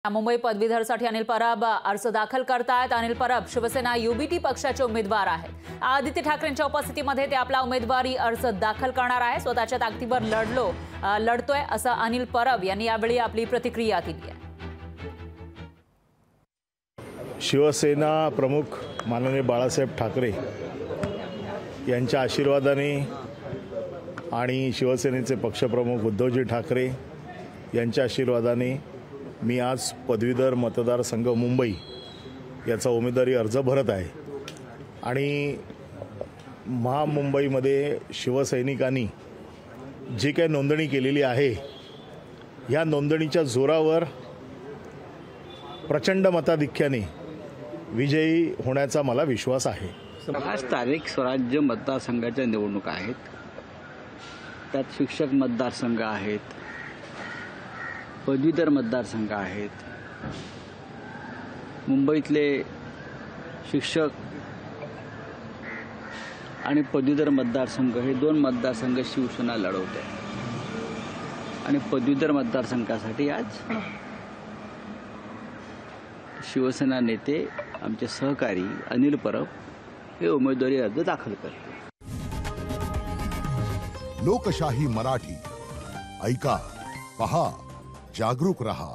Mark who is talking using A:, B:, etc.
A: मुंबई पदवीधरसाठी अनिल परब अर्ज दाखल करतायत। अनिल परब शिवसेना युबीटी पक्षाचे उमेदवार आहेत। आदित्य ठाकरेंच्या उपस्थितीमध्ये ते आपला उमेदवारी अर्ज दाखल करणार आहे। स्वतःच्या ताकदीवर लढतोय असं अनिल परब यांनी यावेळी आपली प्रतिक्रिया दिली आहे।
B: शिवसेना प्रमुख माननीय बाळासाहेब ठाकरे यांच्या आशीर्वादाने आणि शिवसेनेचे पक्षप्रमुख उद्धवजी ठाकरे यांच्या आशीर्वादाने मी आज पदवीधर मतदारसंघ मुंबई याचा उमेदवारी अर्ज भरत आहे आणि महामुंबईमध्ये शिवसैनिकांनी जी काही नोंदणी केलेली आहे या नोंदणीच्या जोरावर प्रचंड मताधिक्याने विजयी होण्याचा मला विश्वास आहे।
C: 5 तारीख स्वराज्य मतदारसंघाच्या निवडणुका आहेत। त्यात शिक्षक मतदारसंघ आहेत, पदवीधर मतदारसंघ आहेत। मुंबईतले शिक्षक आणि पदवीधर मतदारसंघ हे 2 मतदारसंघ शिवसेना लढवते आणि पदवीधर मतदारसंघासाठी आज शिवसेना नेते आमचे सहकारी अनिल परब हे उमेदवारी अर्ज दाखल करते।
D: लोकशाही मराठी ऐका, पहा, जागरूक रहा।